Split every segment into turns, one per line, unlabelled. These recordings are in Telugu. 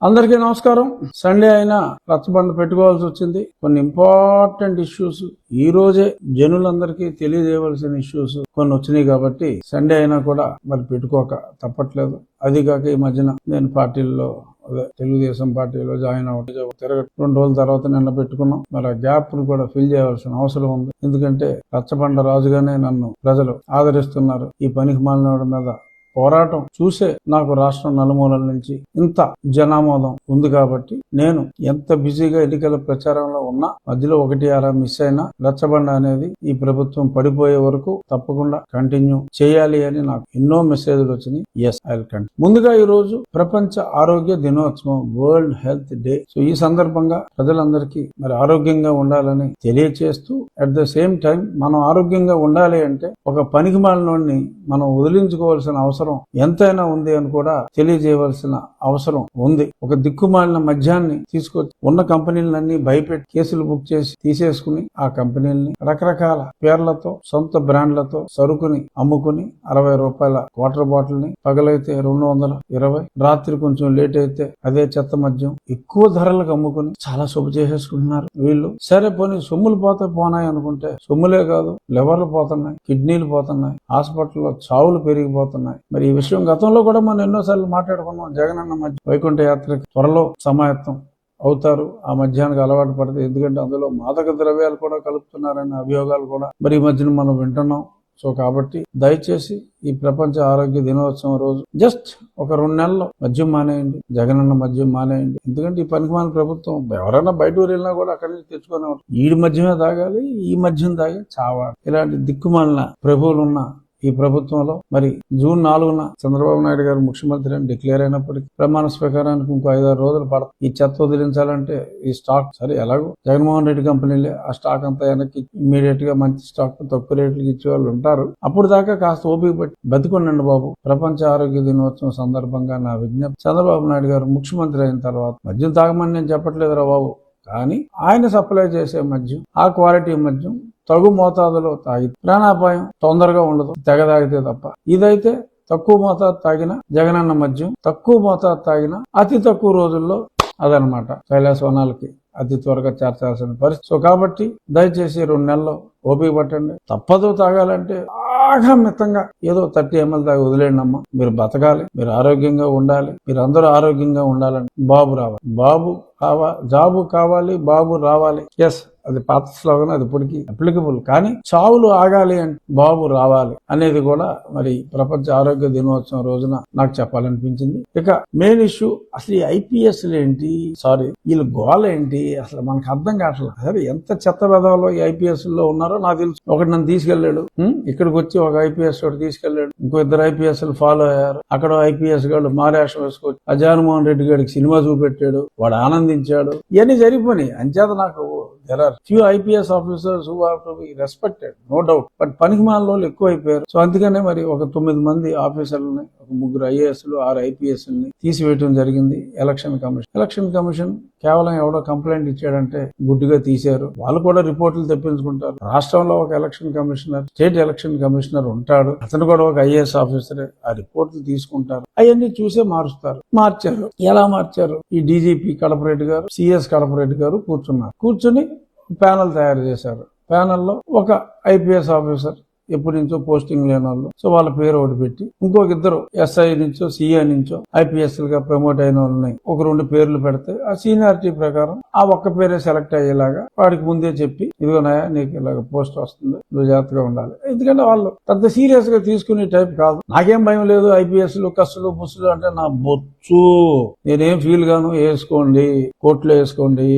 అందరికీ నమస్కారం. సండే అయినా రచ్చబండ పెట్టుకోవాల్సి వచ్చింది. కొన్ని ఇంపార్టెంట్ ఇష్యూస్ ఈ రోజే జనులందరికీ తెలియజేయవలసిన ఇష్యూస్ కొన్ని వచ్చినాయి కాబట్టి సండే అయినా కూడా మరి పెట్టుకోక తప్పట్లేదు. అది కాక ఈ మధ్యన నేను పార్టీల్లో తెలుగుదేశం పార్టీలో జాయిన్ అవ్వడం 2 రోజుల తర్వాత నిన్న పెట్టుకున్నాం. మరి ఆ గ్యాప్ ను కూడా ఫిల్ చేయాల్సిన అవసరం ఉంది. ఎందుకంటే రచ్చబండ రాజుగానే నన్ను ప్రజలు ఆదరిస్తున్నారు. ఈ పనికి మాలినోడి మీద పోరాటం చూసే నాకు రాష్ట్రం నలుమూలల నుంచి ఇంత జనామోదం ఉంది కాబట్టి నేను ఎంత బిజీగా ఎన్నికల ప్రచారంలో ఉన్నా మధ్యలో 1-6 మిస్ అయినా రచ్చబండ అనేది ఈ ప్రభుత్వం పడిపోయే వరకు తప్పకుండా కంటిన్యూ చేయాలి అని నాకు ఎన్నో మెసేజ్లు వచ్చినాయి. Yes, I will continue. ముందుగా ఈ రోజు ప్రపంచ ఆరోగ్య దినోత్సవం, వరల్డ్ హెల్త్ డే. సో ఈ సందర్భంగా ప్రజలందరికీ మరి ఆరోగ్యంగా ఉండాలని తెలియచేస్తూ అట్ ద సేమ్ టైం మనం ఆరోగ్యంగా ఉండాలి అంటే ఒక పనికి మాలినోడిని మనం వదిలించుకోవాల్సిన అవసరం ఎంతైనా ఉంది అని కూడా తెలియజేయవలసిన అవసరం ఉంది. ఒక దిక్కుమాలిన మద్యాన్ని తీసుకొచ్చి ఉన్న కంపెనీలన్నీ భయపెట్టి కేసులు బుక్ చేసి తీసేసుకుని ఆ కంపెనీలని రకరకాల పేర్లతో సొంత బ్రాండ్లతో సరుకుని అమ్ముకుని 60 రూపాయల వాటర్ బాటిల్ ని పగలైతే 220, రాత్రి కొంచెం లేట్ అయితే అదే చెత్త మద్యం ఎక్కువ ధరలకు అమ్ముకుని చాలా సొమ్ము చేసేసుకుంటున్నారు వీళ్ళు. సరే పోనీ సొమ్ములు పోతే పోనాయి అనుకుంటే సొమ్ములే కాదు, లివర్లు పోతున్నాయి, కిడ్నీలు పోతున్నాయి, హాస్పిటల్లో చావులు పెరిగిపోతున్నాయి. మరి ఈ విషయం గతంలో కూడా మనం ఎన్నోసార్లు మాట్లాడుకున్నాం. జగనన్న మధ్య వైకుంఠ యాత్రకి త్వరలో సమాయత్తం అవుతారు. ఆ మధ్యాహ్నానికి అలవాటు పడతాయి. ఎందుకంటే అందులో మాదక ద్రవ్యాలు కూడా కలుపుతున్నారనే అభియోగాలు కూడా మరి ఈ మధ్యన మనం వింటున్నాం. సో కాబట్టి దయచేసి ఈ ప్రపంచ ఆరోగ్య దినోత్సవం రోజు జస్ట్ ఒక 2 నెలల్లో మద్యం మానేయండి, జగనన్న మద్యం మానేయండి. ఎందుకంటే ఈ పనికిమాలిన ప్రభుత్వం ఎవరైనా బయట ఊరు వెళ్ళినా కూడా అక్కడి నుంచి తెచ్చుకునే ఈ మద్యమే తాగాలి, ఈ మద్యం తాగి చావాలి. ఇలాంటి దిక్కుమాలిన ప్రభువులున్న ఈ ప్రభుత్వంలో మరి జూన్ 4న చంద్రబాబు నాయుడు గారు ముఖ్యమంత్రి అని డిక్లేర్ అయినప్పటికీ ప్రమాణ స్వీకారానికి ఇంకో 5-6 రోజులు పడతాయి. ఈ చెత్త వదిలించాలంటే ఈ స్టాక్ సరే ఎలాగో జగన్మోహన్ రెడ్డి కంపెనీలే ఆ స్టాక్ అంతా వెనక్కి ఇమ్మీడియట్ గా మంచి స్టాక్ తక్కువ రేట్లకి ఇచ్చే వాళ్ళు ఉంటారు. అప్పుడు దాకా కాస్త ఓపిక పట్టి బతికొండండి బాబు. ప్రపంచ ఆరోగ్య దినోత్సవం సందర్భంగా నా విజ్ఞప్తి, చంద్రబాబు నాయుడు గారు ముఖ్యమంత్రి అయిన తర్వాత మద్యం తాగమని నేను చెప్పట్లేదురా బాబు, కానీ ఆయన సప్లై చేసే మద్యం ఆ క్వాలిటీ మద్యం తగు మోతాదులో తాగి ప్రాణాపాయం తొందరగా ఉండదు తెగ తాగితే తప్ప. ఇదైతే తక్కువ మోతాదు తాగిన జగనన్న మద్యం, తక్కువ మోతాదు తాగిన అతి తక్కువ రోజుల్లో అదనమాట కైలాసవనాలకి అతి త్వరగా చేర్చాల్సిన పరిస్థితి. సో కాబట్టి దయచేసి 2 నెలల్లో ఓపిక పట్టండి. తప్పదు తాగాలంటే బాగా మితంగా ఏదో 30 ml తాగి వదిలేండి అమ్మ. మీరు బతకాలి, మీరు ఆరోగ్యంగా ఉండాలి, మీరు అందరూ ఆరోగ్యంగా ఉండాలని బాబు రావాలి. జాబు కావాలి, బాబు రావాలి. ఎస్, అది పాత స్లోగన్, అది ఇప్పటికీ అప్లికబుల్. కానీ చావులు ఆగాలి అంటే బాబు రావాలి అనేది కూడా మరి ప్రపంచ ఆరోగ్య దినోత్సవం రోజున నాకు చెప్పాలనిపించింది. ఇక మెయిన్ ఇష్యూ, అసలు ఈ ఐపీఎస్లు ఏంటి, వీళ్ళ గోల ఏంటి అసలు మనకు అర్థం కావట్లేదు. సరే ఎంత చెత్త వెధవలో ఈ ఐపీఎస్ లో ఉన్నారో నాకు తెలుసు. ఒకటి నన్ను తీసుకెళ్లాడు, ఇక్కడికి వచ్చి ఒక ఐపీఎస్ ఒకటి తీసుకెళ్లాడు, ఇంకో 2 ఐపీఎస్ ఫాలో అయ్యారు. అక్కడ ఐపీఎస్ గారు మారేషం వేసుకొచ్చి జగన్మోహన్ రెడ్డి గారికి సినిమా చూపెట్టాడు, వాడు ఆనందించాడు. ఇవన్నీ జరిగిపోయినాయి. అంచేత నాకు there are few IPS officers who have to be respected, no doubt. But పనికిమాలిన వాళ్ళు ఎక్కువ అయిపోయారు. సో అందుకనే మరి ఒక 9 మంది ఆఫీసర్లని, ఒక 3 ఐఏఎస్లు, 6 ఐపీఎస్ని తీసివేయడం జరిగింది. ఎలక్షన్ కమిషన్ కేవలం ఎవడో కంప్లైంట్ ఇచ్చాడంటే గుడ్డిగా తీశారు. వాళ్ళు కూడా రిపోర్టులు తెప్పించుకుంటారు. రాష్ట్రంలో ఒక election commissioner, state election commissioner ఉంటాడు. అతను కూడా ఒక ఐఏఎస్ ఆఫీసరే. ఆ రిపోర్టులు తీసుకుంటారు, అవన్నీ చూసే మార్చారు. ఎలా మార్చారు? ఈ డీజీపీ కడపరెడ్డి గారు, సిఎస్ కడపరెడ్డి గారు కూర్చుని ప్యానల్ తయారు చేశారు. ప్యానల్లో ఒక ఐపీఎస్ ఆఫీసర్, ఎప్పటి నుంచో పోస్టింగ్ లేని వాళ్ళు, సో వాళ్ళ పేరు ఒకటి పెట్టి, ఇంకొక 2 ఎస్ఐ నుంచో సిఐ నుంచో ఐపీఎస్ గా ప్రమోట్ అయిన వాళ్ళని ఒక 2 పేర్లు పెడితే ఆ సీనియారిటీ ప్రకారం ఆ ఒక్క పేరే సెలెక్ట్ అయ్యేలాగా వాడికి ముందే చెప్పి, ఇదిగోనాయా నీకు ఇలాగ పోస్ట్ వస్తుంది, నువ్వు జాగ్రత్తగా ఉండాలి. ఎందుకంటే వాళ్ళు పెద్ద సీరియస్ గా తీసుకునే టైప్ కాదు. నాకేం భయం లేదు, ఐపీఎస్లు కస్సులు బుస్సులు అంటే నా బొచ్చు, నేనేం ఫీల్ గాను. వేసుకోండి, కోర్టులో వేసుకోండి,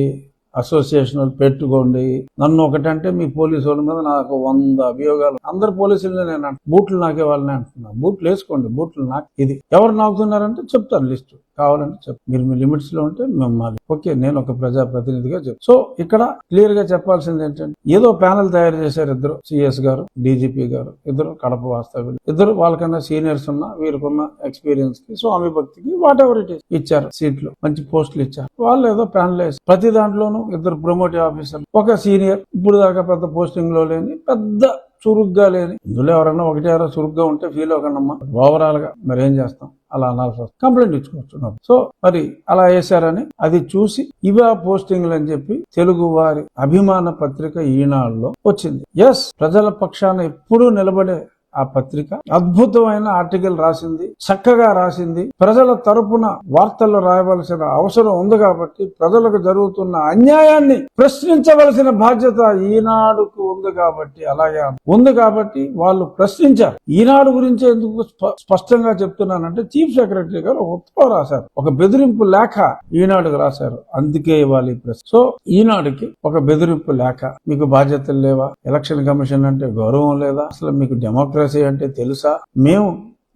అసోసియేషన్ పెట్టుకోండి. నన్ను ఒకటంటే మీ పోలీసు వాళ్ళ మీద నాకు 100 అభియోగాలు. అందరు పోలీసులనే నేను బూట్లు నాకే వాళ్ళనే అంటున్నా. బూట్లు వేసుకోండి, బూట్లు నాకు. ఇది ఎవరు నాకుతున్నారంటే చెప్తాను, లిస్టు కావాలంటే చెప్తాను. మీరు మీ లిమిట్స్ లో ఉంటే మిమ్మల్ని ఓకే, నేను ఒక ప్రజాప్రతినిధిగా చెప్తాను. సో ఇక్కడ క్లియర్ గా చెప్పాల్సింది ఏంటంటే, ఏదో ప్యానల్ తయారు చేశారు 2, సిఎస్ గారు, డీజీపీ గారు, 2 కడప వాస్తవ్యులు, 2 వాళ్ళకన్నా సీనియర్స్ ఉన్న, వీరికున్న ఎక్స్పీరియన్స్ కి, స్వామి భక్తికి వాట్ ఎవర్ ఇట్ ఈస్ ఇచ్చారు. సీట్లు, మంచి పోస్టులు ఇచ్చారు. వాళ్ళు ఏదో ప్యానల్ వేసి ప్రతి దాంట్లోనూ 2 ప్రమోటివ్ ఆఫీసర్లు, ఒక సీనియర్, ఇప్పుడు దాకా పెద్ద పోస్టింగ్ లో లేని పెద్ద చురుగ్గా లేని, ఇందులో ఎవరైనా ఒకటి ఎవరో చురుగ్గా ఉంటే ఫీల్ అవ్వకండమ్మా, ఓవరాల్ గా మరి ఏం చేస్తాం, అలా అనాల్సి వస్తుంది, కంప్లైంట్ ఇచ్చుకోవచ్చు. సో మరి అలా వేశారని అది చూసి ఇవా పోస్టింగ్లు అని చెప్పి తెలుగు వారి అభిమాన పత్రిక ఈనాడులో వచ్చింది. ఎస్, ప్రజల పక్షాన ఎప్పుడూ నిలబడే ఆ పత్రిక అద్భుతమైన ఆర్టికల్ రాసింది, చక్కగా రాసింది. ప్రజల తరపున వార్తలు రాయవలసిన అవసరం ఉంది కాబట్టి, ప్రజలకు జరుగుతున్న అన్యాయాన్ని ప్రశ్నించవలసిన బాధ్యత ఈనాడుకు ఉంది కాబట్టి, అలాగే ఉంది కాబట్టి వాళ్ళు ప్రశ్నించారు. ఈనాడు గురించి ఎందుకు స్పష్టంగా చెప్తున్నానంటే, చీఫ్ సెక్రటరీ గారు ఉత్తరం రాశారు, ఒక బెదిరింపు లేఖ ఈనాడుకు రాశారు, అందుకే ఇవ్వాలి ప్రశ్న. సో ఈనాడుకి ఒక బెదిరింపు లేఖ, మీకు బాధ్యతలు లేవా, ఎలక్షన్ కమిషన్ అంటే గౌరవం లేదా, అసలు మీకు డెమోక్రసీ అంటే తెలుసా, మేము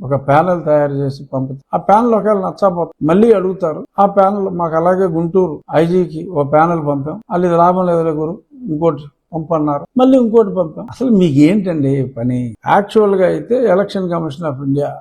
ఒక ప్యానెల్ తయారు చేసి పంపుతాం, ఆ ప్యానెల్ ఒకవేళ నచ్చకపోతే మళ్ళీ అడుగుతారు, ఆ ప్యానెల్ మాకు అలాగే గుంటూరు ఐజీకి ఓ ప్యానెల్ పంపాం, అది లాభం లేదు గురు, ఇంకోటి పంపన్నారు, మళ్ళీ ఇంకోటి పంపాం. అసలు మీకు ఏంటండి పని? యాక్చువల్ గా అయితే ఎలక్షన్ కమిషన్ ఆఫ్ ఇండియా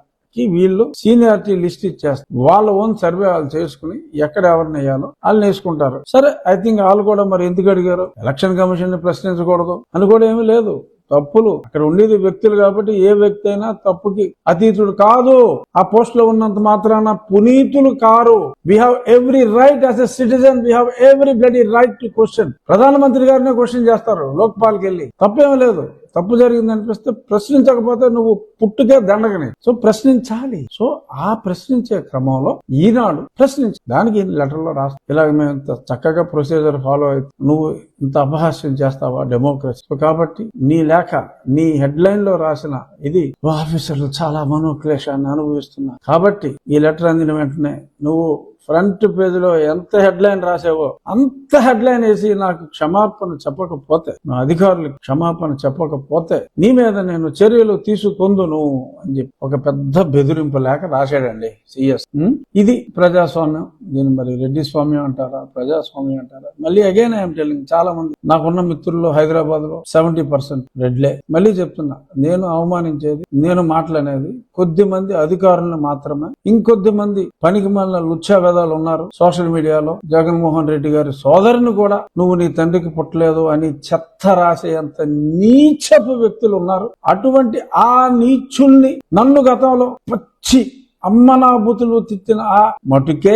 వీళ్ళు సీనియారిటీ లిస్ట్ ఇచ్చేస్తారు, వాళ్ళ ఓన్ సర్వే వాళ్ళు చేసుకుని ఎక్కడ ఎవరిని వేయాలో వాళ్ళు వేసుకుంటారు. సరే, ఐ థింక్ వాళ్ళు కూడా మరి ఎందుకు అడిగారు, ఎలక్షన్ కమిషన్ ని ప్రశ్నించకూడదు అని కూడా ఏమీ లేదు. తప్పులు అక్కడ ఉండేది వ్యక్తులు కాబట్టి ఏ వ్యక్తి అయినా తప్పుకి అతీతుడు కాదు. ఆ పోస్ట్ లో ఉన్నంత మాత్రాన పునీతులు కారు. We have every right as a citizen, we have every bloody right to question. ప్రధానమంత్రి గారినే క్వశ్చన్ చేస్తారు లోక్పాల్కి వెళ్ళి, తప్పేమీ లేదు. తప్పు జరిగింది అనిపిస్తే ప్రశ్నించకపోతే నువ్వు పుట్టుకే దండగనే. సో ప్రశ్నించాలి. సో ఆ ప్రశ్నించే క్రమంలో ఈనాడు ప్రశ్నించి దానికి లెటర్లో రాస్తా, ఇలాగ మేము ఇంత చక్కగా ప్రొసీజర్ ఫాలో అయితే నువ్వు ఇంత అపహాస్యం చేస్తావా డెమోక్రసీ. సో కాబట్టి నీ లేఖ, నీ హెడ్ లైన్ లో రాసిన ఇది ఆఫీసర్లు చాలా మనోక్లేశాన్ని అనుభవిస్తున్నారు కాబట్టి ఈ లెటర్ అందిన వెంటనే నువ్వు ఫ్రంట్ పేజ్ లో ఎంత హెడ్ లైన్ రాసావో అంత హెడ్ లైన్ వేసి నాకు క్షమాపణ చెప్పకపోతే, నా అధికారులకు క్షమాపణ చెప్పకపోతే నీ మీద నేను చర్యలు తీసుకొందును అని చెప్పి ఒక పెద్ద బెదిరింపు లేఖ రాశాడండి సిఎస్. ఇది ప్రజాస్వామ్యం. దీన్ని మరి రెడ్డి స్వామ్యం అంటారా, ప్రజాస్వామ్యం అంటారా? మళ్ళీ అగైన్ ఐఎమ్ టెల్లింగ్, చాలా మంది నాకున్న మిత్రుల్లో హైదరాబాద్ లో 70% రెడ్లే. మళ్ళీ చెప్తున్నా, నేను అవమానించేది, నేను మాట్లాడేది కొద్ది మంది అధికారులను మాత్రమే. ఇంకొద్ది మంది పనికి మళ్ళీ లుచ్చా ఉన్నారు సోషల్ మీడియాలో. జగన్మోహన్ రెడ్డి గారి సోదరుని కూడా నువ్వు నీ తండ్రికి పుట్టలేదు అని చెత్త రాసేంత నీచపు వ్యక్తులు ఉన్నారు. అటువంటి ఆ నీచుల్ని నన్ను గతంలో పచ్చి అమ్మనాభూతులు తిట్టిన ఆ మటుకే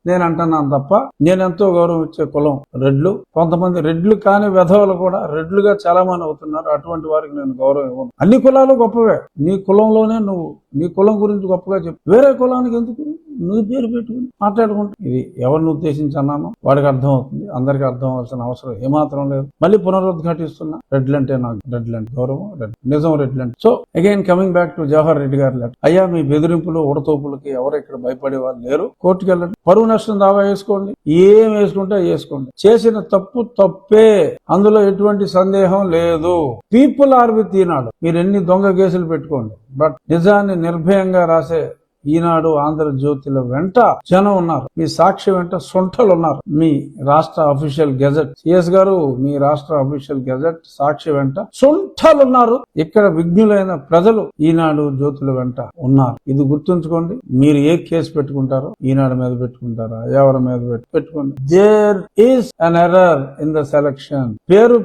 నేను అంటున్నాను తప్ప, నేనెంతో గౌరవం ఇచ్చే కులం రెడ్లు. కొంతమంది రెడ్లు కాని వెధవలు కూడా రెడ్లుగా చాలా మంది అవుతున్నారు. అటువంటి వారికి నేను గౌరవం ఇవ్వను. అన్ని కులాలు గొప్పవే, నీ కులంలోనే నువ్వు నీ కులం గురించి గొప్పగా చెప్పు, వేరే కులానికి ఎందుకు నువ్వు పేరు పెట్టుకుని మాట్లాడుకుంటా. ఇది ఎవరిని ఉద్దేశించి అన్నానో వాడికి అర్థం అవుతుంది, అందరికి అర్థం అవ్వాల్సిన అవసరం ఏమాత్రం లేదు. మళ్ళీ పునరుద్ఘాటిస్తున్నా, రెడ్లంటే నాకు రెడ్లంటే గౌరవం, నిజం రెడ్లంటే. So again coming back to Jawahar Reddy గారి లెటర్. అయ్యా, మీ బెదిరింపులు ఉడతోపులకి ఎవరు ఇక్కడ భయపడే వాళ్ళు లేరు. కోర్టుకు వెళ్ళండి, పరువు నష్టం దావా వేసుకోండి, ఏం వేసుకుంటే వేసుకోండి. చేసిన తప్పు తప్పే, అందులో ఎటువంటి సందేహం లేదు. పీపుల్ ఆర్ విత్ ఈనాడు. మీరు ఎన్ని దొంగ కేసులు పెట్టుకోండి, బట్ నిజాన్ని నిర్భయంగా రాసే ఈనాడు, ఆంధ్రజ్యోతిల వెంట జనం ఉన్నారు. మీ సాక్షి వెంట సొంటలు ఉన్నారు. మీ రాష్ట్ర అఫీషియల్ గెజెట్ సిఎస్ గారు, మీ రాష్ట్ర అఫీషియల్ గెజెట్ సాక్షి వెంట సొంటలు ఉన్నారు. ఇక్కడ విజ్ఞులైన ప్రజలు ఈనాడు జ్యోతుల వెంట ఉన్నారు. ఇది గుర్తుంచుకోండి. మీరు ఏ కేసు పెట్టుకుంటారో, ఈనాడు మీద పెట్టుకుంటారా, ఎవరి మీద పెట్టుకోండి. There is an error in the selection.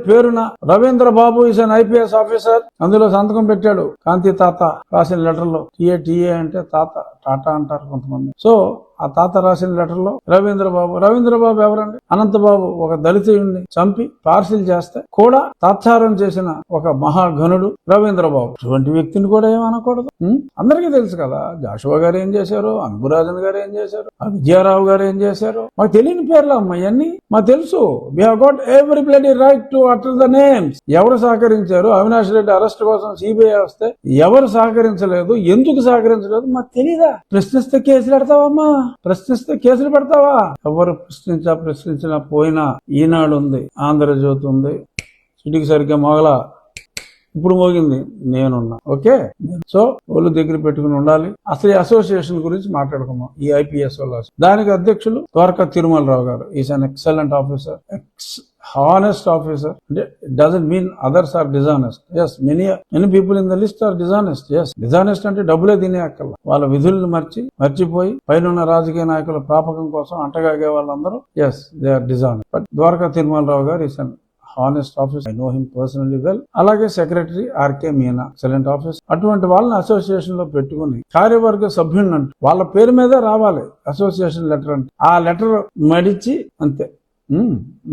పేరున Ravindra Babu is an IPS officer, అందులో సంతకం పెట్టాడు కాంతి తాత రాసిన లెటర్ లో. టీఏ అంటే తాత, టాటా అంటారు కొంతమంది. సో ఆ తాత రాసిన లెటర్ లో రవీంద్రబాబు ఎవరండి? అనంతబాబు ఒక దళితుడిని చంపి పార్సిల్ చేస్తే కూడా తాత్సారం చేసిన ఒక మహాఘనుడు రవీంద్రబాబు. అటువంటి వ్యక్తిని కూడా ఏమనకూడదు. అందరికీ తెలుసు కదా, జాషువా గారు ఏం చేశారు, అంబురాజన్ గారు ఏం చేశారు, విజయారావు గారు ఏం చేశారు. మాకు తెలియని పేర్లు అమ్మా ఇవన్నీ, మాకు తెలుసు. We have got every bloody right to utter the names. ఎవరు సహకరించారు? అవినాష్ రెడ్డి అరెస్ట్ కోసం సిబిఐ వస్తే ఎవరు సహకరించలేదు, ఎందుకు సహకరించలేదు మాకు తెలీదా? ప్రశ్నిస్తే కేసులు పెడతావమ్మా, ప్రశ్నిస్తే కేసులు పెడతావా? ఎవరు ప్రశ్నించినా పోయినా ఈనాడు ఉంది, ఆంధ్రజ్యోతి ఉంది. సిటీకి సరిగ్గా మొగల ఇప్పుడు మోగింది, నేనున్నా. ఓకే, సో వాళ్ళు దగ్గర పెట్టుకుని ఉండాలి. అసలు అసోసియేషన్ గురించి మాట్లాడుకున్నాం. ఈ ఐపీఎస్ వల్ల దానికి అధ్యక్షులు ద్వారకా తిరుమలరావు గారు. Is an excellent officer, honest officer. అంటే doesn't mean others are dishonest. Yes, many people in the list are dishonest. Yes, dishonest అంటే డబ్బులే తినే అక్కర్లా, వాళ్ళ విధులను మర్చిపోయి పైన రాజకీయ నాయకుల ప్రాపకం కోసం అంటగాగే వాళ్ళందరూ yes they are dishonest. But Dwaraka Tirumala Rao గారు is an honest office, I know him personally well. అలాగే secretary RK Meena, excellent office. అటువంటి వాళ్ళని అసోసియేషన్ లో పెట్టుకుని కార్యవర్గ సభ్యుని అంటూ వాళ్ళ పేరు మీదే రావాలి అసోసియేషన్ లెటర్ అంటే, ఆ లెటర్ మడిచి అంతే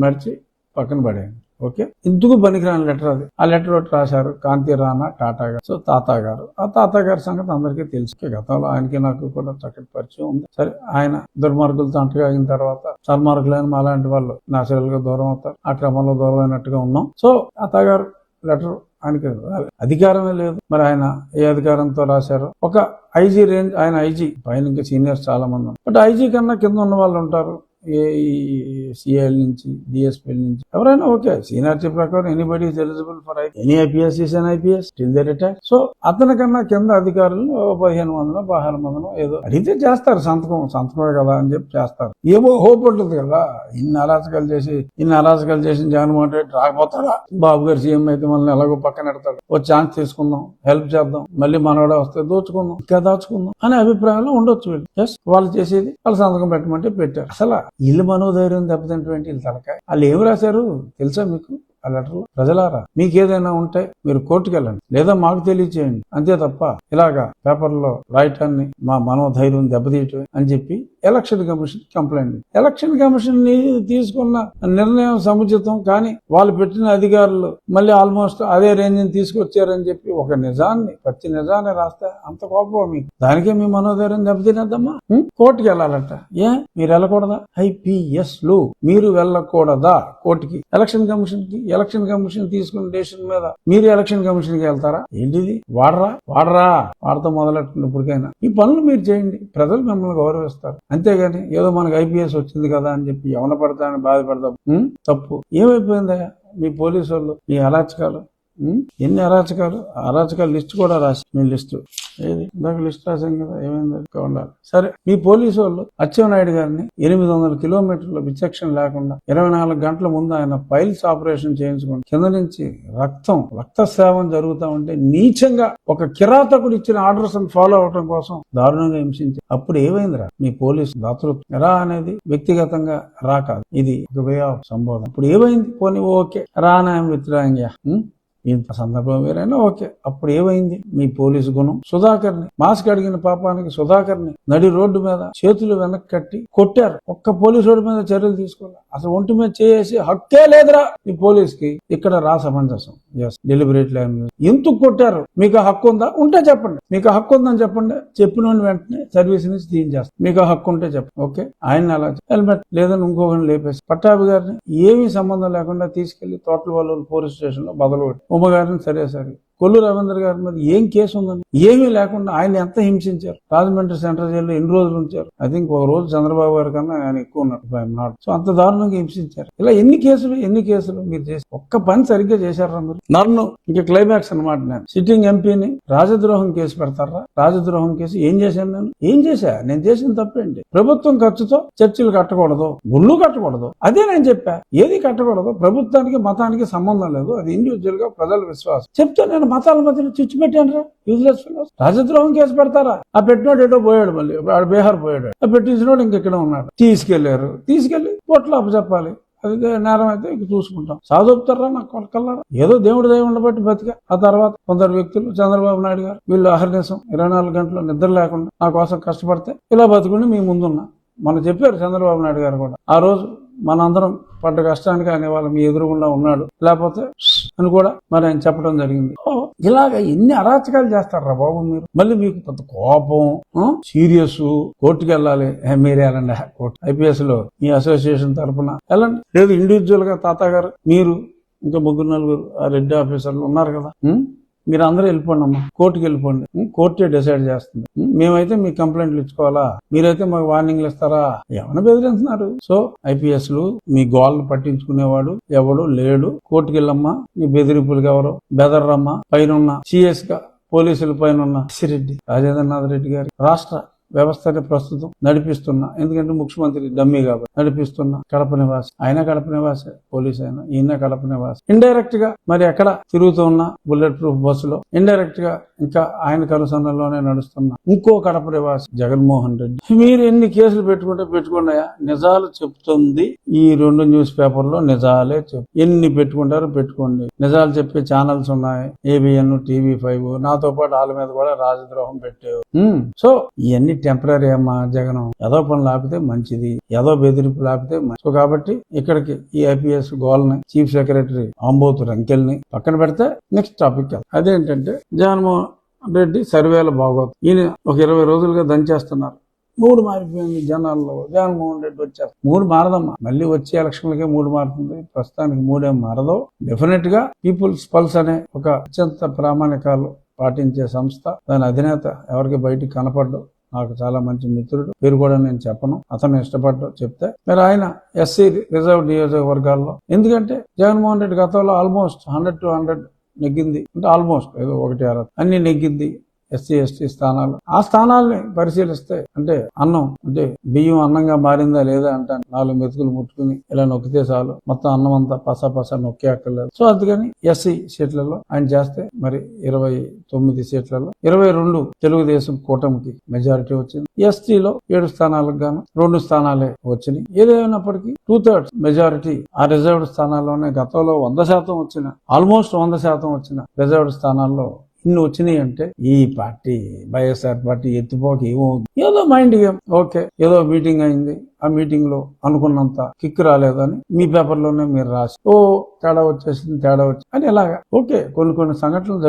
మడిచి పక్కన పడేయండి. ఓకే, ఇందుకు పనికిరాని లెటర్ అది. ఆ లెటర్ ఒకటి రాశారు కాంతి రాణా టాటా గారు. సో తాత గారు, ఆ తాత గారి సంగతి అందరికీ తెలుసు. గతంలో ఆయనకి నాకు కూడా చక్కటి పరిచయం ఉంది. సరే, ఆయన దుర్మార్గులతో అంటగాగిన తర్వాత సన్మార్గులైన మా లాంటి వాళ్ళు నేచురల్ గా దూరం అవుతారు. ఆ క్రమంలో దూరం అయినట్టుగా ఉన్నాం. సో తాత గారు లెటర్ ఆయనకి అధికారమే లేదు. మరి ఆయన ఏ అధికారంతో రాశారో, ఒక ఐజీ రేంజ్, ఆయన ఐజీ, పైన ఇంకా సీనియర్స్ చాలా మంది ఉన్నారు. బట్ ఐజీ కన్నా కింద ఉన్న వాళ్ళు ఉంటారు, సిఐఎల్ నుంచి డిఎస్పీ నుంచి ఎవరైనా ఓకే. సీనియారిటీ ప్రకారం anybody is eligible for any IPS is an IPS till they retire. So అతనికన్నా కింద అధికారులు 15 మందినో 16 మందినో ఏదో అడిగితే చేస్తారు, సంతకమే కదా అని చెప్పి చేస్తారు. ఏమో హోప్ ఉంటుంది కదా, ఇన్ని అరాచకాలు చేసి జగన్మోహన్ రెడ్డి రాకపోతాడా, బాబు గారు సీఎం అయితే మనల్ని ఎలాగో పక్కన ఎడతాడు, ఓ ఛాన్స్ తీసుకుందాం, హెల్ప్ చేద్దాం, మళ్ళీ మనోడే వస్తే దోచుకుందాం, ఇంకా దాచుకుందాం అనే అభిప్రాయంలో ఉండొచ్చు వీళ్ళు. వాళ్ళు చేసేది వాళ్ళు సంతకం పెట్టమంటే పెట్టారు. అసలు ఇల్లు మనోధైర్యం దెబ్బతింటే వీళ్ళు తలకాయ. వాళ్ళు ఏమి రాశారు తెలుసా మీకు ఆ లెటర్లో? ప్రజలారా, మీకు ఏదైనా ఉంటే మీరు కోర్టుకు వెళ్ళండి, లేదా మాకు తెలియచేయండి, అంతే తప్ప ఇలాగా పేపర్లో రాయటాన్ని మా మనోధైర్యం దెబ్బతీయటం అని చెప్పి election commission complaint. Election commission తీసుకున్న నిర్ణయం సముచితం, కానీ వాళ్ళు పెట్టిన అధికారులు మళ్ళీ ఆల్మోస్ట్ అదే రేంజ్ తీసుకొచ్చారని చెప్పి ఒక నిజాన్ని, ప్రతి నిజాన్ని రాస్తే అంత కోపం మీకు. దానికే మీ మనోధైర్యం దెబ్బతినేద్దమ్మా. కోర్టుకి వెళ్ళాలంట. మీరు వెళ్ళకూడదా? ఐపీఎస్ లు మీరు వెళ్ళకూడదా కోర్టుకి? ఎలక్షన్ కమిషన్ తీసుకున్న డెసిషన్ మీద మీరు ఎలక్షన్ కమిషన్ కి వెళ్తారా? ఏంటిది? వాడతా మొదలెట్టండి. ఇప్పటికైనా ఈ పనులు మీరు చేయండి, ప్రజలు మిమ్మల్ని గౌరవిస్తారు. అంతేగాని ఏదో మనకు ఐపీఎస్ వచ్చింది కదా అని చెప్పి ఎవన పడతానని బాధపడతాం తప్పు. ఏమైపోయిందా మీ పోలీసు వాళ్ళు? మీ అరాచకాలు, ఎన్ని అరాచకాలు లిస్ట్ కూడా రాసి, మీ లిస్టు ఏది ఇందాక లిస్ట్ రాశాం కదా, ఏమైంది ఉండాలి. సరే, మీ పోలీసు వాళ్ళు అచ్చెన్నాయుడు గారిని 800 కిలోమీటర్ల విచక్షణ లేకుండా 24 గంటల ముందు ఆయన పైల్స్ ఆపరేషన్ చేయించుకుని కింద నుంచి రక్తస్రావం జరుగుతా ఉంటే నీచంగా ఒక కిరాతకుడు ఇచ్చిన ఆర్డర్స్ ఫాలో అవడం కోసం దారుణంగా హింసించి, అప్పుడు ఏమైందిరా మీ పోలీసు దాతృత్వం? రా అనేది వ్యక్తిగతంగా రా కాదు, ఇది ఒక వే ఆఫ్ సంబోధన. ఇప్పుడు ఏమైంది? పోనీ ఓకే, రానాయం విత్రాంగ్యా, ఇంత సందర్భం వేరైనా ఓకే. అప్పుడు ఏమైంది? మీ పోలీసు గుణం. సుధాకర్ని, మాస్క్ అడిగిన పాపానికి సుధాకర్ని నడి రోడ్డు మీద చేతులు వెనక్కి కట్టి కొట్టారు. ఒక్క పోలీసు రోడ్డు మీద చర్యలు తీసుకోవాలి. అసలు ఒంటి మీద చేసి హక్కే లేదురా ఈ పోలీస్ కి. ఇక్కడ రా సమంజసం. Deliberate language. ఎందుకు కొట్టారు? మీకు హక్కు ఉందా? ఉంటే చెప్పండి. మీకు హక్కు ఉందని చెప్పండి. చెప్పిన వెంటనే సర్వీస్ నుంచి తీయించేస్తాం. మీకు హక్కు ఉంటే చెప్పండి. ఓకే, ఆయన అలా హెల్మెట్ లేదని ఇంకొకరిని లేపేసి పట్టాభి గారిని ఏమీ సంబంధం లేకుండా తీసుకెళ్లి తోటలవల్లూరు పోలీస్ స్టేషన్ లో బదలగొట్టి ఉమ్మగారిని సరే కొల్లు రవీంద్ర గారి మీద ఏం కేసు ఉందని ఏమీ లేకుండా ఆయన ఎంత హింసించారు. రాజమండ్రి సెంట్రల్ జైల్లో ఎన్ని రోజులు ఉంచారు? ఐ థింక్ ఒక రోజు చంద్రబాబు గారి కన్నా ఆయన ఎక్కువ ఉన్నట్టు. సో అంత దారుణంగా హింసించారు. ఇలా ఎన్ని కేసులు మీరు చేసి ఒక్క పని సరిగ్గా చేశారా మీరు? నన్ను ఇంకా క్లైమాక్స్ అనమాట, నేను సిట్టింగ్ ఎంపీని రాజద్రోహం కేసు పెడతారా? రాజద్రోహం కేసు ఏం చేశాను? నేను చేసిన తప్పేంటి? ప్రభుత్వం ఖర్చుతో చర్చిలు కట్టకూడదు, గుళ్ళు కట్టకూడదు, అదే నేను చెప్పా. ఏది కట్టకూడదు, ప్రభుత్వానికి మతానికి సంబంధం లేదు, అది ఇండివిజువల్ గా ప్రజల విశ్వాసం. చెప్తే నేను మతాల మధ్యలో చిచ్చు పెట్టాను. Useless fellows. రాజద్రోహం కేసు పెడతారా? ఆ పెట్టినోడు ఏటో పోయాడు, మళ్ళీ ఆడు బీహార్ పోయాడు. ఆ పెట్టించినోడు ఇంకెక్కడ ఉన్నాడు. తీసుకెళ్లి కోర్టులో అప్పచెప్పాలి. అది నేరం అయితే ఇక చూసుకుంటాం. సాధుపుతారా నాకు కొలకల్లారా? ఏదో దేవుడి దయ ఉండబట్టి బతికా. ఆ తర్వాత కొందరు వ్యక్తులు, చంద్రబాబు నాయుడు గారు, వీళ్ళు అహర్నిశం 24 గంటలు నిద్ర లేకుండా నా కోసం కష్టపడితే ఇలా బతుకుని మీ ముందున్నా. మనం చెప్పారు చంద్రబాబు నాయుడు గారు కూడా, ఆ రోజు మనందరం పడ్డ కష్టానికి ఆయన వాళ్ళ మీ ఎదురుగుండా ఉన్నాడు, లేకపోతే అని కూడా మరి ఆయన చెప్పడం జరిగింది. ఇలాగ ఎన్ని అరాచకాలు చేస్తారా బాబు మీరు? మళ్ళీ మీకు పెద్ద కోపం, సీరియస్, కోర్టుకు వెళ్ళాలి. మీరే వెళ్ళండి కోర్టు. ఐపీఎస్ లో మీ అసోసియేషన్ తరఫున వెళ్ళండి. లేదు ఇండివిజువల్ గా తాత గారు, మీరు ఇంకా 3-4 ఆ రెడ్డి ఆఫీసర్లు ఉన్నారు కదా, మీరు అందరూ వెళ్ళిపోండి అమ్మా, కోర్టుకి వెళ్ళిపోండి. కోర్టే డిసైడ్ చేస్తుంది. మేమైతే మీ కంప్లైంట్లు ఇచ్చుకోవాలా, మీరైతే మాకు వార్నింగ్లు ఇస్తారా? ఎవరిని బెదిరిస్తున్నారు? సో ఐపీఎస్ లు మీ గోల్ని పట్టించుకునేవాడు ఎవడు లేడు. కోర్టుకి వెళ్ళమ్మా, మీ బెదిరింపులకు ఎవరు బెదర్రమ్మా. పైన సిఎస్ గా పోలీసుల పైన ఉన్న రెడ్డి రాజేంద్రనాథ్ రెడ్డి గారి రాష్ట్ర వ్యవస్థని ప్రస్తుతం నడిపిస్తున్నా, ఎందుకంటే ముఖ్యమంత్రి డమ్మీ కాబట్టి నడిపిస్తున్నా కడప నివాసి. ఆయన కడప నివాసే, పోలీస్ అయినా ఈయన కడప నివాసి. ఇండైరెక్ట్ గా మరి ఎక్కడ తిరుగుతూ ఉన్న బుల్లెట్ ప్రూఫ్ బస్సులో ఇండైరెక్ట్ గా ఇంకా ఆయన కనుసన్నల్లోనే నడుస్తున్నా ఇంకో కడప నివాసి జగన్మోహన్ రెడ్డి. మీరు ఎన్ని కేసులు పెట్టుకున్నాయా? నిజాలు చెప్తుంది ఈ 2 న్యూస్ పేపర్లో, నిజాలే ఎన్ని పెట్టుకుంటారో పెట్టుకోండి. నిజాలు చెప్పే ఛానల్స్ ఉన్నాయి, ABN, TV5. నాతో పాటు వాళ్ళ మీద కూడా రాజద్రోహం పెట్టావు. సో ఇవన్నీ టెంపరీ అమ్మా. జగన్ ఏదో పనులు ఆపితే మంచిది, ఏదో బెదిరింపు ఆపితే మంచిది. సో కాబట్టి ఇక్కడికి ఈ IPS గోల్ని, చీఫ్ సెక్రటరీ ఆంబోతు రంకెల్ని పక్కన పెడితే నెక్స్ట్ టాపిక్ అదేంటంటే జగన్మోహన్ రెడ్డి సర్వేల బాగోదు. ఈయన ఒక 20 రోజులుగా దంచేస్తున్నారు. మూడు మారిపోయింది జనాల్లో. జగన్మోహన్ రెడ్డి వచ్చారు. మూడు మారదమ్మా. మళ్ళీ వచ్చే ఎలక్షన్లకే మూడు మారుతుంది. ప్రస్తుతానికి మూడేం మారదు. డెఫినెట్ గా పీపుల్స్ పల్స్ అనే ఒక అత్యంత ప్రామాణికాలు పాటించే సంస్థ, దాని అధినేత ఎవరికి బయటికి కనపడ్డు. నాకు చాలా మంచి మిత్రుడు, పేరు కూడా నేను చెప్పను, అతను ఇష్టపడ్డా చెప్తే. మరి ఆయన SC రిజర్వ్ నియోజకవర్గాల్లో, ఎందుకంటే జగన్మోహన్ రెడ్డి గతంలో ఆల్మోస్ట్ 100 to 100 నెగ్గింది. అంటే ఆల్మోస్ట్ ఏదో 1-6 అన్ని నెగ్గింది. SC ST స్థానాలు, ఆ స్థానాల్ని పరిశీలిస్తే అంటే అన్నం అంటే బియ్యం అన్నంగా మారిందా లేదా అంటాను. 4 మెతుకులు ముట్టుకుని ఇలా నొక్కితే చాలు, మొత్తం అన్నం అంతా పస నొక్కే అక్కర్లేదు. సో అందుకని SC సీట్లలో ఆయన చేస్తే మరి 29 సీట్లలో 22 తెలుగుదేశం కూటమికి మెజారిటీ వచ్చింది. STలో 7 స్థానాలకు గాను 2 స్థానాలే వచ్చినాయి. ఏదేమైనప్పటికీ 2/3 మెజారిటీ ఆ రిజర్వ్డ్ స్థానాల్లోనే. గతంలో 100% వచ్చిన, ఆల్మోస్ట్ 100% వచ్చిన రిజర్వ్డ్ స్థానాల్లో ఇన్ని వచ్చినాయి. అంటే ఈ పార్టీ వైఎస్ఆర్ పార్టీ ఎత్తిపోక ఏదో మైండ్ గేమ్. ఓకే, ఏదో మీటింగ్ అయింది, ఆ మీటింగ్ లో అనుకున్నంత కిక్ రాలేదని మీ పేపర్లోనే మీరు రాసి తేడా వచ్చేసింది అని ఇలాగా. ఓకే, కొన్ని సంఘటనలు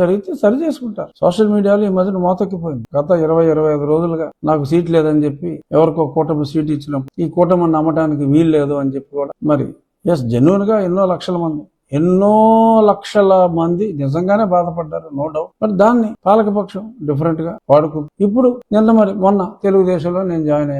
జరిగితే సరి చేసుకుంటారు. సోషల్ మీడియాలో ఈ మధ్యన మోతెక్కిపోయింది. గత 20-25 రోజులుగా నాకు సీట్ లేదని చెప్పి ఎవరికో కూటమి సీట్ ఇచ్చినప్పుడు ఈ కూటమిని నమ్మటానికి వీలు లేదు అని చెప్పి కూడా మరి జెన్యూన్ గా ఎన్నో లక్షల మంది నిజంగానే బాధపడ్డారు, నో డౌట్. బట్ దాన్ని పాలకపక్షం డిఫరెంట్ గా వాడుకుంది. ఇప్పుడు మొన్న తెలుగుదేశంలో నేను జాయిన్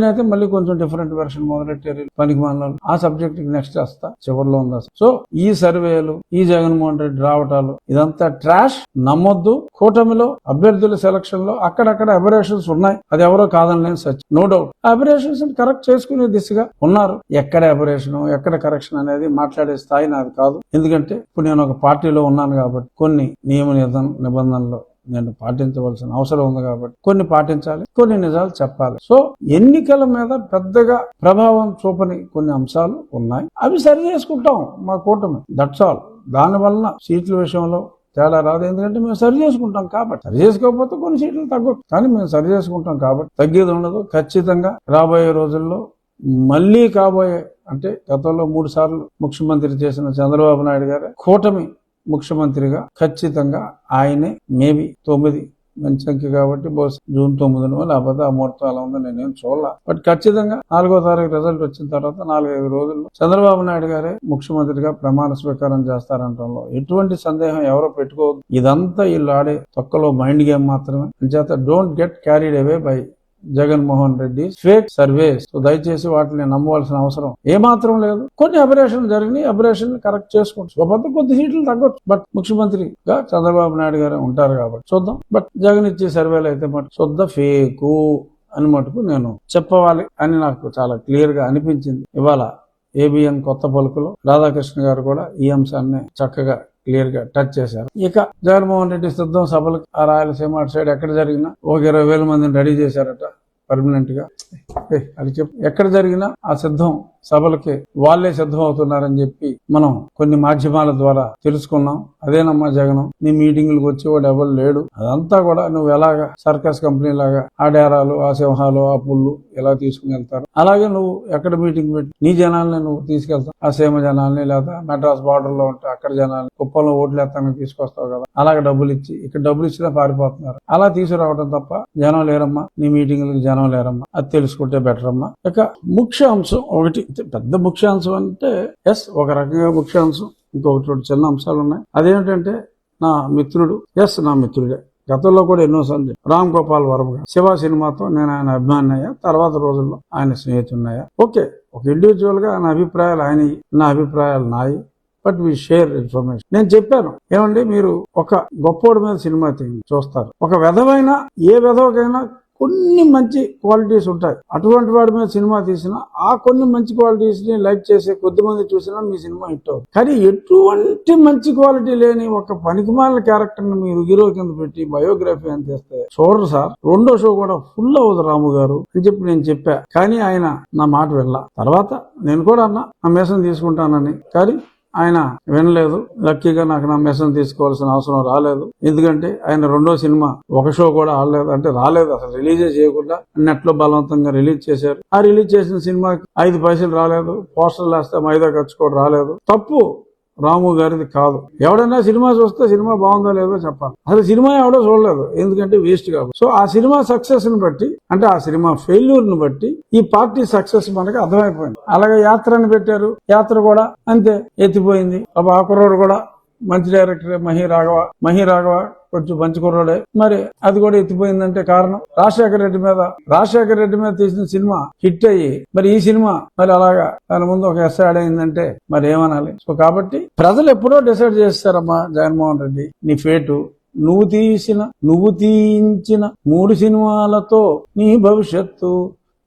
అయితే మళ్ళీ కొంచెం డిఫరెంట్ వెర్షన్ మొదలెట్టారు పనికి మనలు. ఆ సబ్జెక్ట్ నెక్స్ట్ వస్తా, చివరిలో ఉందా. సో ఈ సర్వేలు, ఈ జగన్మోహన్ రెడ్డి రావటాలు, ఇదంతా ట్రాష్. నమ్మొద్దు. కూటమిలో అభ్యర్థుల సెలక్షన్ లో అక్కడక్కడ అబరేషన్స్ ఉన్నాయి, అది ఎవరో కాదనలేని సత్యం, నో డౌట్. ఆ అబరేషన్స్ కరెక్ట్ చేసుకునే దిశగా ఉన్నారు. ఎక్కడ అబరేషన్, ఎక్కడ కరెక్షన్ అనేది మాట్లాడే స్థాయి నాది కాదు. ఎందుకంటే ఇప్పుడు నేను ఒక పార్టీలో ఉన్నాను కాబట్టి కొన్ని నియమ నిబంధనలు నేను పాటించవలసిన అవసరం ఉంది కాబట్టి కొన్ని పాటించాలి, కొన్ని నిజాలు చెప్పాలి. సో ఎన్నికల మీద పెద్దగా ప్రభావం చూపని కొన్ని అంశాలు ఉన్నాయి, అవి సరి చేసుకుంటాం మా కూటమి. That's all. దానివల్ల సీట్ల విషయంలో తేడా రాదు, ఎందుకంటే మేము సరి చేసుకుంటాం కాబట్టి. సరి చేసుకోకపోతే కొన్ని సీట్లు తగ్గదు, కానీ మేము సరి చేసుకుంటాం కాబట్టి తగ్గేది ఉండదు. ఖచ్చితంగా రాబోయే రోజుల్లో మళ్ళీ కాబోయే, అంటే గతంలో 3 సార్లు ముఖ్యమంత్రి చేసిన చంద్రబాబు నాయుడు గారు కూటమి ముఖ్యమంత్రిగా ఖచ్చితంగా ఆయనే. మేబీ 9 మంచి సంఖ్య కాబట్టి బహుశా జూన్ 9 లేకపోతే ఆ ముహూర్తం అలా ఉందో నేనేం చూడాల. బట్ ఖచ్చితంగా 4వ తారీఖు రిజల్ట్ వచ్చిన తర్వాత 4-5 రోజుల్లో చంద్రబాబు నాయుడు గారే ముఖ్యమంత్రిగా ప్రమాణ స్వీకారం చేస్తారంటంలో ఎటువంటి సందేహం ఎవరో పెట్టుకోవద్దు. ఇదంతా వీళ్ళు ఆడే తొక్కలో మైండ్ గేమ్ మాత్రమే. అంచేత don't get carried away by Jaganmohan Reddy fake surveys. So దయచేసి వాటిని నమ్మవలసిన అవసరం ఏమాత్రం లేదు. కొన్ని అబరేషన్లు జరిగినాయి, అబరేషన్ కరెక్ట్ చేసుకోవచ్చు. కాకపోతే కొద్ది సీట్లు తగ్గొచ్చు. బట్ ముఖ్యమంత్రిగా చంద్రబాబు నాయుడు గారు ఉంటారు కాబట్టి చూద్దాం. బట్ జగన్ ఇచ్చే సర్వేలు అయితే మటు శుద్ధ ఫేకు అని మటుకు నేను చెప్పవాలి అని నాకు చాలా క్లియర్ గా అనిపించింది. ఇవాళ ABN కొత్త పలుకులో రాధాకృష్ణ గారు కూడా ఈ అంశాన్ని చక్కగా క్లియర్ గా టచ్ చేశారు. ఇక జగన్మోహన్ రెడ్డి సిద్ధం సభలకు ఆ రాయలసీమ అటు సైడ్ ఎక్కడ జరిగినా ఒక 20,000 మందిని రెడీ చేశారట పర్మనెంట్ గా. అది చెప్పు, ఎక్కడ జరిగినా ఆ సిద్ధం సభలకి వాళ్ళే సిద్ధం అవుతున్నారని చెప్పి మనం కొన్ని మాధ్యమాల ద్వారా తెలుసుకున్నాం. అదేనమ్మా జగన్, నీ మీటింగ్లకు వచ్చేవాడు ఎవరు లేడు. అదంతా కూడా నువ్వు ఎలాగా సర్కస్ కంపెనీ లాగా ఆ డేరాలు, ఆ సింహాలు, ఆ పుల్లు ఎలా తీసుకుని వెళ్తారు, అలాగే నువ్వు ఎక్కడ మీటింగ్ పెట్టి నీ జనాల్ని నువ్వు తీసుకెళ్తావు. ఆ సీమ జనాల్ని లేదా మెడ్రాస్ బార్డర్ లో ఉంటే అక్కడ జనాల్ని, కుప్పంలో ఓట్లు ఎత్తానికి తీసుకొస్తావు కదా, అలాగే డబ్బులు ఇచ్చి ఇక్కడ డబ్బులు ఇచ్చినా పారిపోతున్నారు. అలా తీసుకురావడం తప్ప జనం లేరమ్మా, నీ మీటింగ్లకు జనం లేరమ్మా. అది తెలుసుకుంటే బెటర్ అమ్మా. ఇక ముఖ్య అంశం ఒకటి, పెద్ద ముఖ్యాంశం అంటే ఒక రకంగా ముఖ్యాంశం, ఇంకొకటి చిన్న అంశాలు ఉన్నాయి. అదేమిటంటే నా మిత్రుడే గతంలో కూడా ఎన్నోసార్లు రామ్ గోపాల్ వర్మ గారు శివ సినిమాతో నేను ఆయన అభిమాని అయ్యా, తర్వాత రోజుల్లో ఆయన స్నేహితున్నయ్యా. ఓకే, ఒక ఇండివిజువల్ గా ఆయన అభిప్రాయాలు ఆయనవి, నా అభిప్రాయాలు నాయి. But we share information. నేను చెప్పాను, ఏమండి మీరు ఒక గొప్పోడి మీద సినిమా చూస్తారు, ఒక విధమైన ఏ విధవకైనా కొన్ని మంచి క్వాలిటీస్ ఉంటాయి. అటువంటి వాడి మీద సినిమా తీసినా ఆ కొన్ని మంచి క్వాలిటీస్ ని లైక్ చేసే కొద్దిమంది చూసినా మీ సినిమా హిట్ అవుతుంది. కానీ ఎటువంటి మంచి క్వాలిటీ లేని ఒక పనికిమాలిన క్యారెక్టర్ ని మీరు హీరో కింద పెట్టి బయోగ్రఫీ అని చేస్తే చూడరు సార్. రెండో షో కూడా ఫుల్ అవ్వదు రాము గారు అని చెప్పి నేను చెప్పా. కానీ ఆయన నా మాట వెళ్ళా. తర్వాత నేను కూడా అన్నా నా మేసం తీసుకుంటానని. కానీ ఆయన వినలేదు. లక్కీగా నాకు నా మెసేజ్ తీసుకోవాల్సిన అవసరం రాలేదు. ఎందుకంటే ఆయన రెండో సినిమా ఒక షో కూడా ఆడలేదు, అంటే రాలేదు, అసలు రిలీజే చేయకుండా నెట్ లో బలవంతంగా రిలీజ్ చేశారు. ఆ రిలీజ్ చేసిన సినిమాకి 5 పైసలు రాలేదు. పోస్టర్లు వేస్తే మైదా ఖర్చు కూడా రాలేదు. తప్పు రాము గారిది కాదు. ఎవడైనా సినిమా చూస్తే సినిమా బాగుందో లేదో చెప్పాలి. అసలు సినిమా ఎవడో చూడలేదు, ఎందుకంటే వేస్ట్ కాబట్టి. సో ఆ సినిమా సక్సెస్ ని బట్టి, అంటే ఆ సినిమా ఫెయిల్యూర్ ని బట్టి ఈ పార్టీ సక్సెస్ మనకి అర్థమైపోయింది. అలాగే యాత్రని పెట్టారు, యాత్ర కూడా అంతే ఎత్తిపోయింది. ఆ కుర్రోడు కూడా మంచి డైరెక్టర్ మహి రాఘవ కొంచెం మంచి కుర్రోడే, మరి అది కూడా ఎత్తిపోయిందంటే కారణం రాజశేఖర రెడ్డి మీద తీసిన సినిమా హిట్ అయ్యి మరి ఈ సినిమా మరి అలాగా దాని ముందు ఒక ఎస్ఐడ్ అయిందంటే మరి ఏమనాలి. సో కాబట్టి ప్రజలు ఎప్పుడో డిసైడ్ చేస్తారమ్మా జగన్మోహన్ రెడ్డి, నీ ఫేటు నువ్వు తీయించిన 3 సినిమాలతో నీ భవిష్యత్తు,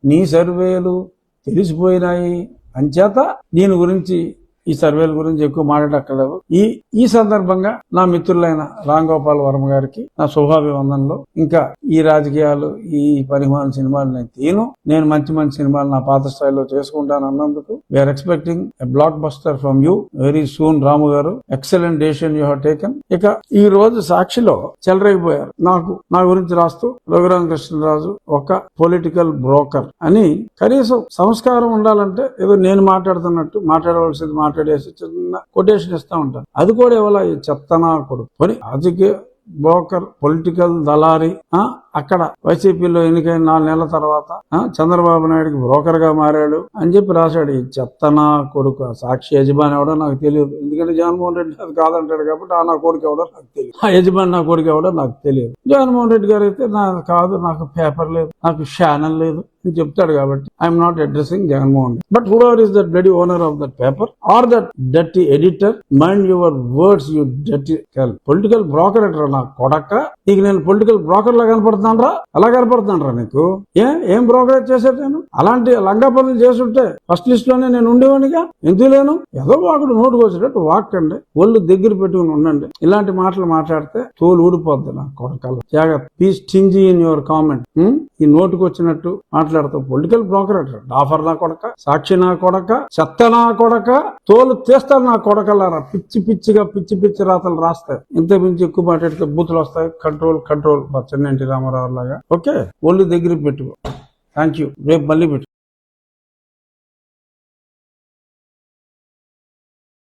నీ సర్వేలు తెలిసిపోయినాయి. అంచేత దీని గురించి, ఈ సర్వేల గురించి ఎక్కువ మాట్లాడక్కర్లేదు. ఈ సందర్భంగా నా మిత్రులైన రామ్ గోపాల్ వర్మ గారికి నా శుభాభివందనలు. ఇంకా ఈ రాజకీయాలు, ఈ పరిమాణ సినిమాలు నేను మంచి సినిమాలు నా పాత స్థాయిలో చేసుకుంటాను అన్నందుకు we're expecting a blockbuster from you very soon. Ramu గారు, excellent decision you have taken. ఇక ఈ రోజు సాక్షిలో చెలరైపోయారు నా గురించి రాస్తూ రఘురామకృష్ణరాజు ఒక పొలిటికల్ బ్రోకర్ అని. కనీసం సంస్కారం ఉండాలంటే ఏదో నేను మాట్లాడుతున్నట్టు మాట్లాడవలసింది మాట్లాడేసి చిన్న కొటేషన్ ఇస్తా ఉంటాను. అది కూడా ఇవాళ ఈ చెత్తనా కొడుకు పని రాజకీయ బ్రోకర్, పొలిటికల్ దళారి. అక్కడ వైసీపీలో ఎన్నికైన 4 నెలల తర్వాత చంద్రబాబు నాయుడుకి బ్రోకర్ గా మారాడు అని చెప్పి రాశాడు. ఈ చెత్తనా కొడుకు. సాక్షి యజమాని ఎవడో నాకు తెలియదు, ఎందుకంటే జగన్మోహన్ రెడ్డి అది కాదంటాడు కాబట్టి నా కొడుకు ఎవడో నాకు తెలియదు, ఆ యజమాని నా కొడుకు ఎవడో నాకు తెలియదు. జగన్మోహన్ రెడ్డి గారు అయితే నాకు కాదు, నాకు పేపర్ లేదు, నాకు ఛానల్ లేదు అని చెప్తాడు కాబట్టి I'm not addressing Jaganmohan Reddy. But whoever is that bloody owner of that paper or that dirty editor, mind your words you dirty political broker అంటారా నా కొడక. నీకు నేను పొలిటికల్ బ్రోకర్ లా కనపడుతున్నానరా? అలా కనపడుతున్నానరా నీకు? ఏం బ్రోకరేజ్ చేశాడు? నేను అలాంటి లంగా పనులు చేస్తుంటే ఫస్ట్ లిస్ట్ లోనే నేను ఉండేవాడిగా. ఎందుకు లేను? ఏదో వాకుడు నోటుకు వచ్చేటట్టు వాక్కండి, ఒళ్ళు దగ్గర పెట్టుకుని ఉండండి. ఇలాంటి మాటలు మాట్లాడితే తోలు ఊడిపోద్ది నా కొడకల్లా. జాగ్రత్త, please stingy in your comment. ఈ నోటుకు వచ్చినట్టు మాట్లాడుతూ పొలిటికల్ బ్రోకర్ అంటారు. డాఫర్ నా కొడక, సాక్షి నా కొడక, చెత్త నా కొడక, తోలు తీస్తారు నా కొడకల్లారా. పిచ్చి రాతలు రాస్తాయి. ఇంత మించి ఎక్కువ మాట్లాడితే బూతులు వస్తాయి. కంట్రోల్ చెన్నెంటి రామారావు లాగా. ఓకే, ఒళ్ళు దగ్గర పెట్టుకో. Thank you. రేపు మళ్ళీ పెట్టు.